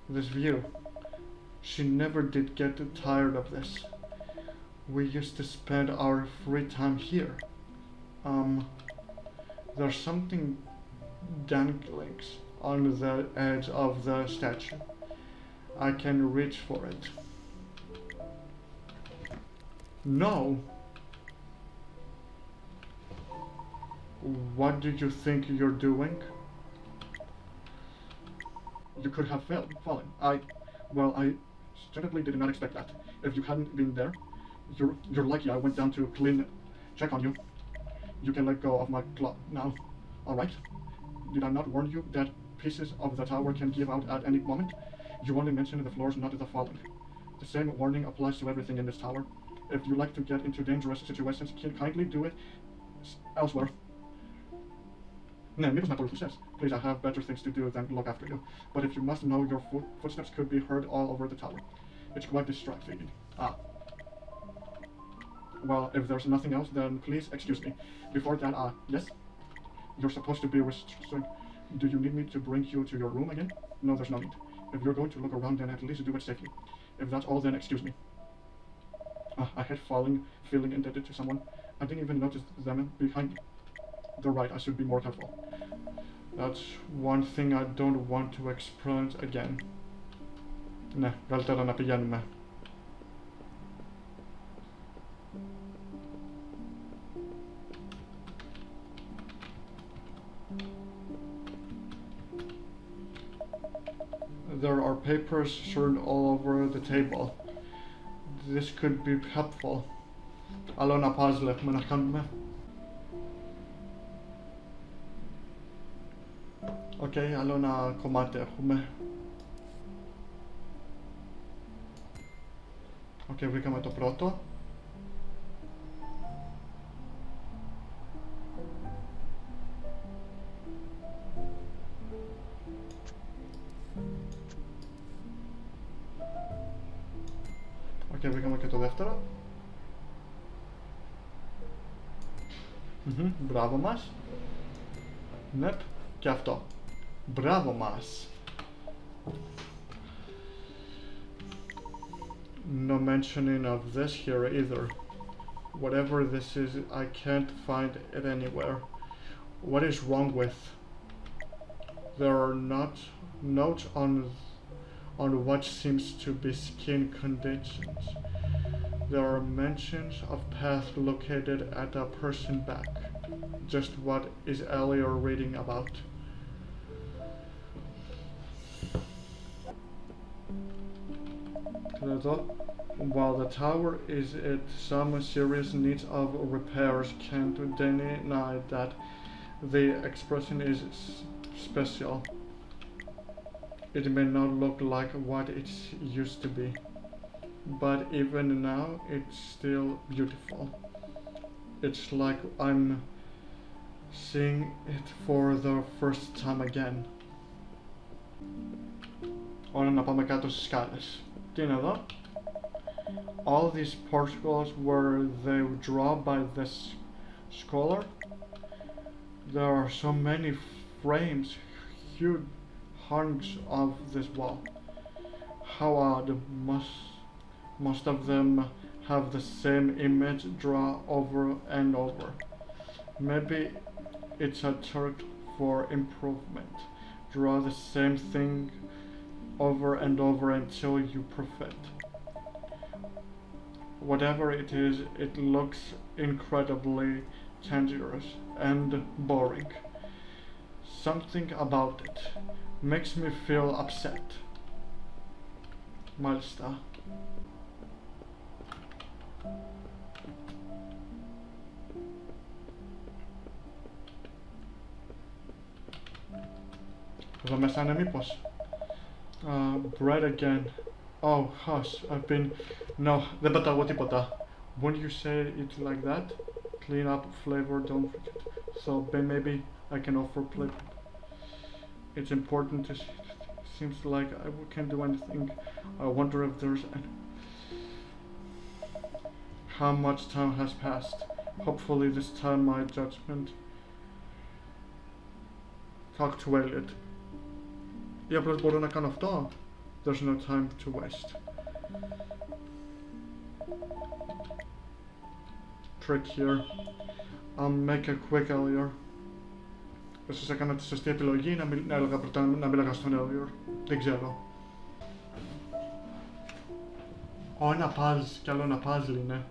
This view. She never did get tired of this. We used to spend our free time here. There's something dangling on the edge of the statue. I can reach for it. No! What do you think you're doing? You could have fallen. I certainly did not expect that. If you hadn't been there, you're lucky I went down to check on you. You can let go of my claw now, alright? Did I not warn you that pieces of the tower can give out at any moment? You only mentioned the floors, not the falling. The same warning applies to everything in this tower. If you like to get into dangerous situations, kindly do it elsewhere. Ναι, μήπως να ακολουθήσεις. Please, I have better things to do than look after you. But if you must know, your footsteps could be heard all over the tower. It's quite distracting. Well, if there's nothing else, then please excuse me. Before that, yes? You're supposed to be restrained. Do you need me to bring you to your room again? No, there's no need. If you're going to look around, then at least do it safely. If that's all, then excuse me. I hate feeling indebted to someone. I didn't even notice them behind me. They're right, I should be more careful. That's one thing I don't want to experience again. Ναι, καλύτερα να πηγαίνουμε. There are papers strewn all over the table. This could be helpful. Άλλο ένα puzzle έχουμε να κάνουμε. Οκ, άλλο ένα κομμάτι έχουμε. Οκ, βρήκαμε το πρώτο. Οκ, βρήκαμε και το δεύτερο. Μπράβο μας. Νεπ, και αυτό. Μπράβο μας. No mentioning of this here either. Whatever this is, I can't find it anywhere. What is wrong with? There are not notes on what seems to be skin conditions. There are mentions of path located at a person back. Just what is Elliot reading about? While the tower is in some serious needs of repairs, can't deny that the expression is special. It may not look like what it used to be, but even now it's still beautiful. It's like I'm seeing it for the first time again. Ωραία, να πάμε κάτω στις σκάλες. Τι είναι εδώ? All these particles were they drawn by this scholar? There are so many frames, huge hunks of this wall. How odd. Most of them have the same image drawn over and over. Maybe it's a trick for improvement. Draw the same thing over and over until you perfect. Whatever it is, it looks incredibly tedious and boring. Something about it makes me feel upset. Μάλιστα. Εδώ μέσα είναι μήπως? Bread again. Oh, hush, I've been... No, δεν πατάω τίποτα. Won't you say it like that? Clean up, flavor, don't forget. So, maybe I can offer flavor. It's important to... Seems like I can't do anything. I wonder if there's... How much time has passed? Hopefully this time my judgment... Talk to Elliot. Ή απλώς μπορώ να κάνω αυτό. There's no time to waste. Trick here. I'll make a quick earlier. Ίσως έκανα τη σωστή επιλογή να έλεγα πρώτα να μίλαγα στον earlier. Δεν ξέρω. Ένα puzzle κι άλλο ένα puzzle είναι.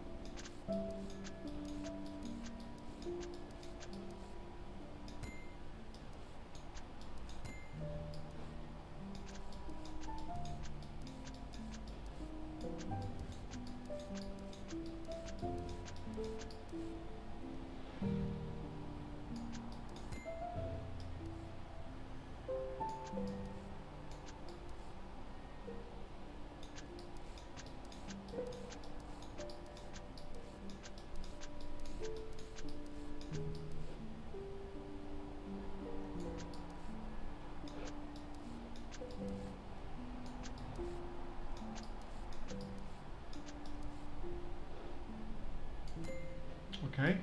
Okay.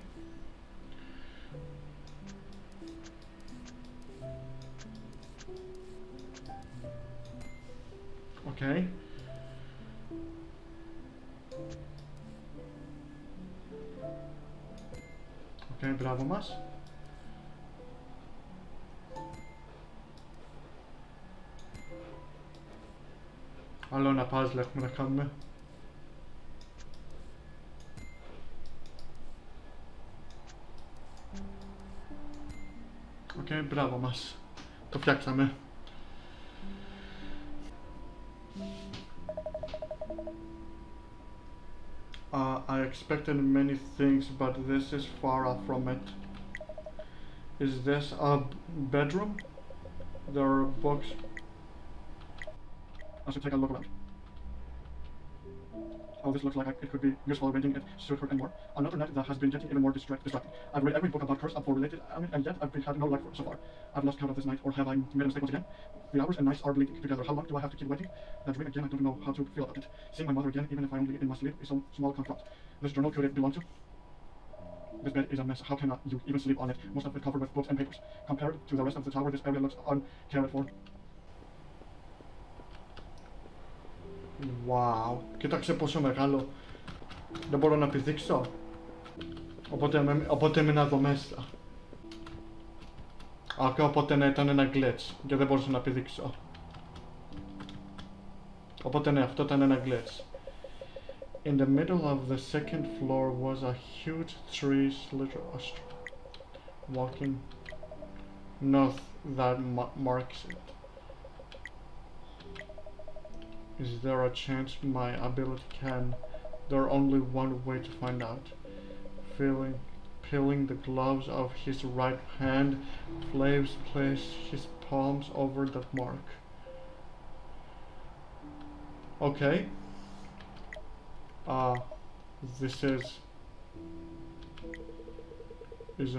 Okay. Okay, μπράβο μας. Άλλο ένα puzzle έχουμε να κάνουμε. Okay, μπράβο μας. Το φτιάξαμε. I expected many things, but this is far off from it. Is this a bedroom? There are books. I should take a look around. Oh, this looks like it could be useful reading it suit her anymore. Another night that has been getting even more distracting. I've read every book about curse for related, and yet I've had no luck so far. I've lost count of this night, or have I made a mistake once again? The hours and nights are bleeding together. How long do I have to keep waiting? That dream again, I don't know how to feel about it. Seeing my mother again, even if I only in my sleep, is some small comfort. This journal, could it belong to? This bed is a mess. How can you even sleep on it? Most of it covered with books and papers. Compared to the rest of the tower, this area looks uncared for. Wow, κοίταξε πόσο μεγάλο. Δεν μπορώ να πηδήξω. Οπότε έμεινα εδώ μέσα. Οπότε ναι, ήταν ένα glitch και δεν μπορούσα να πηδήξω. Οπότε ναι, αυτό ήταν ένα glitch. In the middle of the second floor was a huge tree slither walking north that marks it. Is there a chance my ability can? There's only one way to find out. Peeling the gloves of his right hand, Flaves placed his palms over that mark. Okay. This is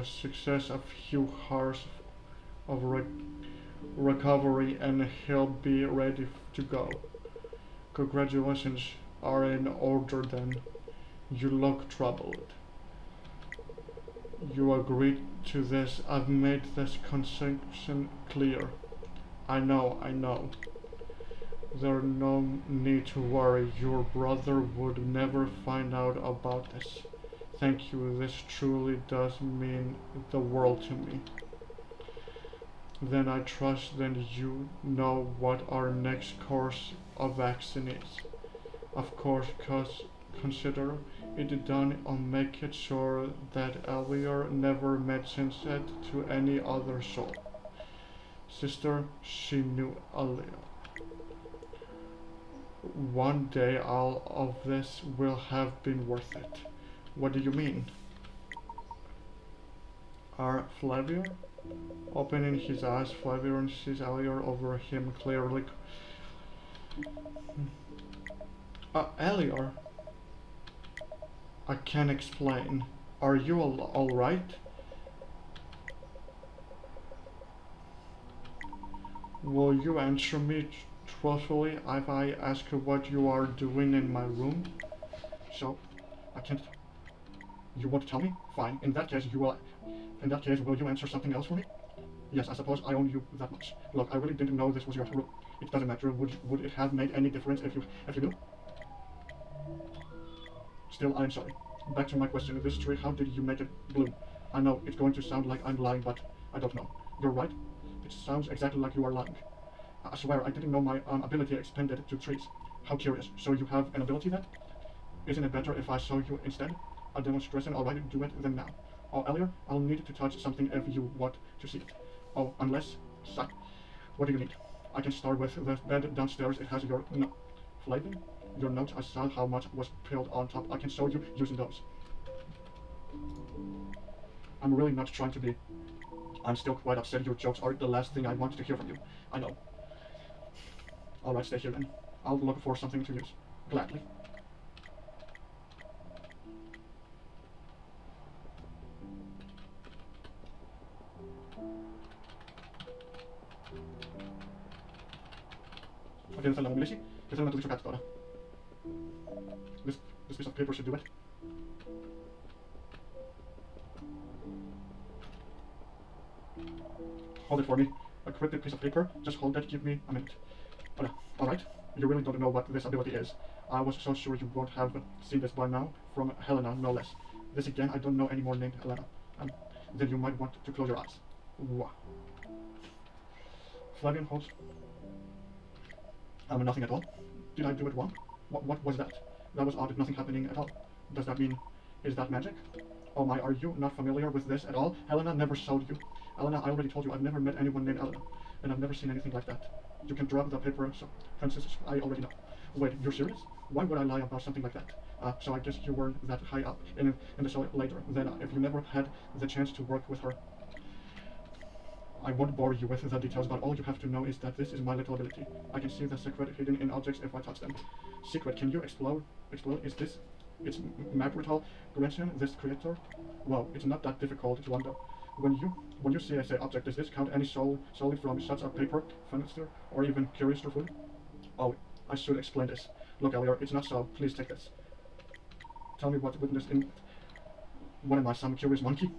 a success of few hours of recovery, and he'll be ready to go. Congratulations are in order then. You look troubled. You agreed to this. I've made this concession clear. I know. There's no need to worry. Your brother would never find out about this. Thank you. This truly does mean the world to me. Then I trust that you know what our next course of action is. Of course, consider it done and make it sure that Elliot never mentions it to any other soul. Sister, she knew Elliot. One day all of this will have been worth it. What do you mean? Flavio? Opening his eyes, Flavio sees Elliot over him clearly. Elliot? I can't explain. Are you alright? Will you answer me truthfully if I ask what you are doing in my room? So, I can't. You won't tell me? Fine. In that case, will you answer something else for me? Yes, I suppose I own you that much. Look, I really didn't know this was your room. It doesn't matter. Would it have made any difference if you knew? Still, I'm sorry. Back to my question. This tree, how did you make it bloom? I know it's going to sound like I'm lying, but I don't know. You're right. It sounds exactly like you are lying. I swear, I didn't know my ability expanded to trees. How curious. So you have an ability then? Isn't it better if I show you instead? A demonstration, alright, do it then now. Oh, Elliot, I'll need to touch something if you want to see it. Oh, unless... What do you need? I can start with the bed downstairs. It has your... Flaving? Your notes, I saw how much was piled on top. I can show you using those. I'm really not trying to be. I'm still quite upset. Your jokes are the last thing I want to hear from you. I know. Alright, stay here then. I'll look for something to use. Gladly. Okay, θέλω να μου μιλήσει και θέλω να του δείξω κάτι τώρα. This piece of paper should do it. Hold it for me. A cryptic piece of paper. Just hold it. Give me a minute. Alright. You really don't know what this ability is. I was so sure you would have seen this by now. From Helena, no less. This again, I don't know any more named Helena. Then you might want to close your eyes. Wow. Flavian holds. Nothing at all. Did I do it wrong? What was that? That was odd. Nothing happening at all. Does that mean... is that magic? Oh my, are you not familiar with this at all? Helena never showed you. Elena, I already told you, I've never met anyone named Elena. And I've never seen anything like that. You can drop the paper, so... Princess, I already know. Wait, you're serious? Why would I lie about something like that? So I guess you weren't that high up in the show later. Then, if you never had the chance to work with her... I won't bore you with the details, but all you have to know is that this is my little ability. I can see the secret hidden in objects if I touch them. Secret, can you explode? Is this... It's Magrital Grenchen, this creator? Well, it's not that difficult to wonder. When you see a object, does this count any solid from such a paper, furniture, or even curious to food? Oh, I should explain this. Look, Elliot, it's not so. Please take this. Tell me what witness in... What am I, some curious monkey?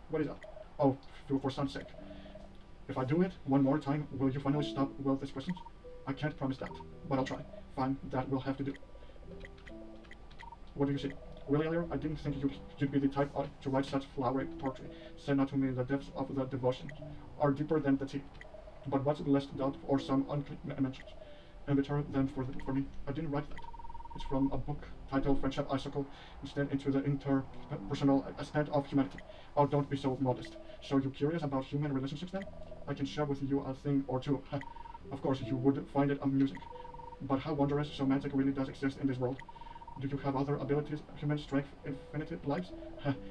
What is that? Oh, for sun's sake. If I do it one more time, will you finally stop with these questions? I can't promise that, but I'll try. Fine, that will have to do. What do you see? Really, Elliot? I didn't think you'd be the type to write such flowery poetry. Say not to me the depths of the devotion are deeper than the tea. But what's less doubt or some unclean mentions? And better than for me. I didn't write that. It's from a book titled Friendship Icicle, instead into the interpersonal aspect of humanity. Oh, don't be so modest. So you're curious about human relationships then? I can share with you a thing or two. Of course, you would find it amusing. But how wondrous so magic really does exist in this world. Do you have other abilities, human strength, infinite lives?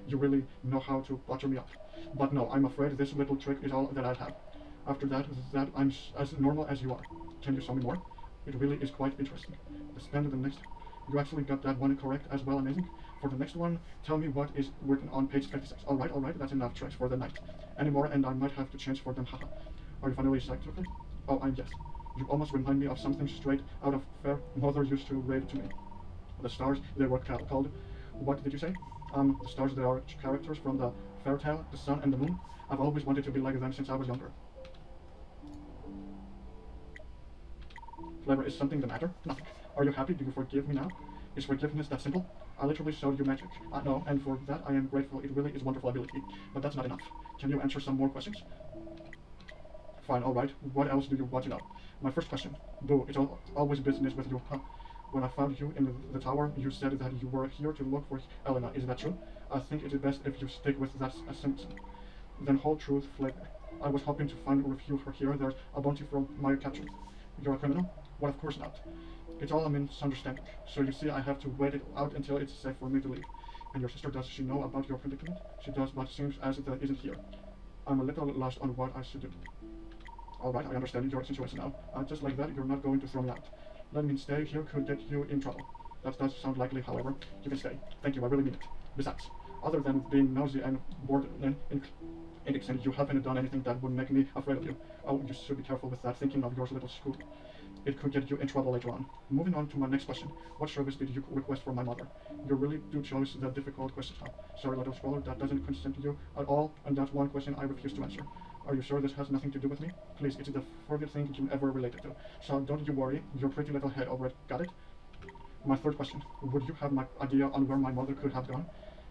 You really know how to butter me up. But no, I'm afraid this little trick is all that I have. After that I'm as normal as you are. Can you show me more? It really is quite interesting. Spend the next... You actually got that one correct as well, amazing. For the next one, tell me what is written on page 56. Alright, that's enough tricks for the night. Any more and I might have to change for them, haha. Are you finally psyched? Oh, I'm yes. You almost remind me of something straight out of Fair Mother used to read to me. The stars, they were called... What did you say? The stars, they are characters from the fairy tale, the sun and the moon. I've always wanted to be like them since I was younger. Flavor, is something the matter? Nothing. Are you happy? Do you forgive me now? Is forgiveness that simple? I literally showed you magic. No, and for that I am grateful. It really is wonderful ability. But that's not enough. Can you answer some more questions? Fine, alright. What else do you want to know? My first question. Boo, it's always business with you, huh? When I found you in the tower, you said that you were here to look for Elena. Is that true? I think it is best if you stick with that assumption. Then hold truth flavor. I was hoping to find refuse for here. There's a bounty from my capture. You're a criminal? Well, of course not. It's all a misunderstanding. So you see, I have to wait it out until it's safe for me to leave. And your sister, does she know about your predicament? She does, but seems as if that isn't here. I'm a little lost on what I should do. Alright, I understand your situation now. Just like that, you're not going to throw me out. Let me stay here could get you in trouble. That does sound likely, however. You can stay. Thank you, I really mean it. Besides, other than being nosy and bored and indecent, you haven't done anything that would make me afraid of you. Oh, you should be careful with that thinking of yours, little school. It could get you in trouble later on. Moving on to my next question. What service did you request from my mother? You really do choose the difficult questions, huh? Sorry, little scholar, that doesn't concern you at all, and that's one question I refuse to answer. Are you sure this has nothing to do with me? Please, it's the furthest thing you ever related to. So don't you worry, your pretty little head over it. Got it? My third question. Would you have my idea on where my mother could have gone?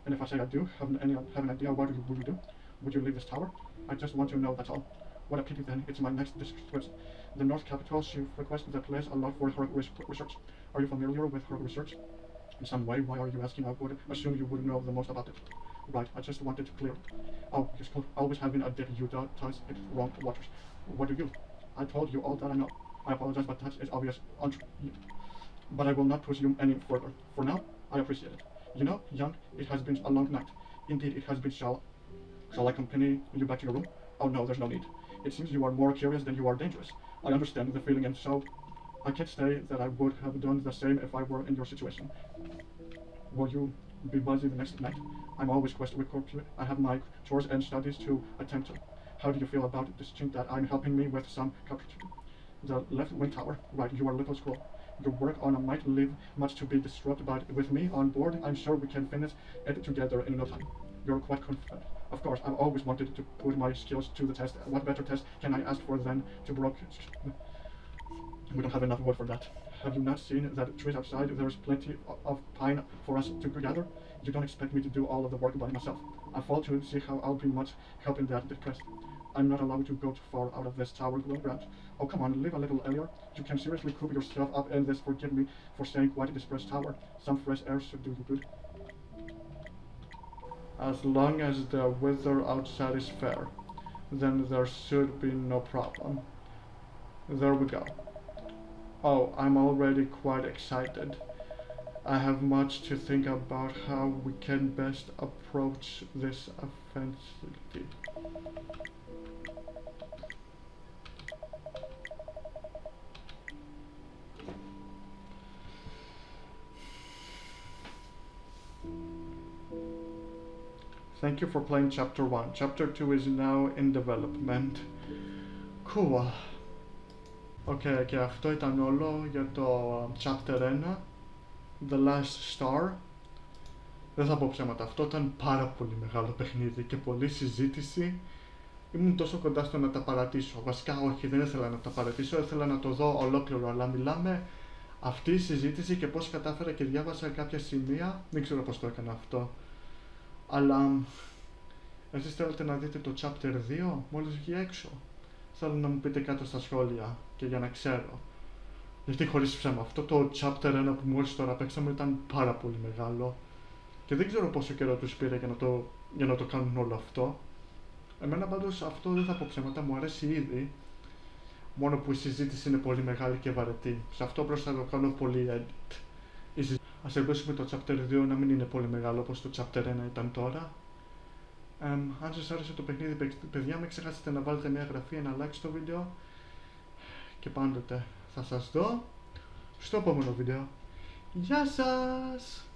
And if I say I do, have an idea, what would you do? Would you leave this tower? I just want to know, that's all. What a pity then, it's my next question. The North Capital, she requested the place a lot for her research. Are you familiar with her research? In some way, why are you asking? I would assume you would know the most about it. Right, I just wanted to clear it. Oh, you're always having a dip, you toss it wrong waters. What do you? I told you all that I know. I apologize, but that is obvious untrue. But I will not push you any further. For now, I appreciate it. You know, young, it has been a long night. Indeed, it has been. Shall I accompany you back to your room? Oh no, there's no need. It seems you are more curious than you are dangerous. I understand the feeling, and so I can't say that I would have done the same if I were in your situation. Will you be busy the next night? I'm always questioning. I have my chores and studies to attend to. How do you feel about this chink that I'm helping me with some capture? The left wing tower. Right, you are little scroll. Your work on it might leave much to be disrupted, but with me on board, I'm sure we can finish it together in no time. You're quite confident. Of course, I've always wanted to put my skills to the test. What better test can I ask for than to broke? We don't have enough wood for that. Have you not seen that trees outside? There's plenty of pine for us to gather. You don't expect me to do all of the work by myself. I fall to see how I'll be much help in that quest. I'm not allowed to go too far out of this tower ground. Oh, come on, leave a little earlier. You can seriously coop yourself up in this. Forgive me for saying quite a dispersed tower. Some fresh air should do you good. As long as the weather outside is fair, then there should be no problem. There we go. Oh, I'm already quite excited. I have much to think about how we can best approach this offensively. Thank you for playing Chapter 1. Chapter 2 is now in development. Cool. Okay, και αυτό ήταν όλο για το Chapter 1. The Last Star. Δεν θα πω ψέματα, αυτό ήταν πάρα πολύ μεγάλο παιχνίδι και πολλή συζήτηση. Ήμουν τόσο κοντά στο να τα παρατήσω. Βασικά όχι, δεν ήθελα να τα παρατήσω, ήθελα να το δω ολόκληρο. Αλλά μιλάμε αυτή η συζήτηση και πώς κατάφερα και διάβασα κάποια σημεία. Δεν ξέρω πώς το έκανα αυτό. Αλλά εσείς θέλετε να δείτε το Chapter 2 μόλις βγει έξω? Θέλω να μου πείτε κάτω στα σχόλια και για να ξέρω. Γιατί χωρίς ψέμα, αυτό το Chapter 1 που μόλις τώρα παίξαμε ήταν πάρα πολύ μεγάλο. Και δεν ξέρω πόσο καιρό τους πήρε για να το κάνουν όλο αυτό. Εμένα πάντως αυτό δεν θα πω ψέματα, μου αρέσει ήδη. Μόνο που η συζήτηση είναι πολύ μεγάλη και βαρετή. Σε αυτό απλώς θα το κάνω πολύ edit. Ας ελπίσουμε το Chapter 2 να μην είναι πολύ μεγάλο όπως το Chapter 1 ήταν τώρα. Αν σας άρεσε το παιχνίδι, παιδιά, μην ξεχάσετε να βάλετε μια εγγραφή, ένα like στο βίντεο. Και πάντοτε θα σας δω στο επόμενο βίντεο. Γεια σας!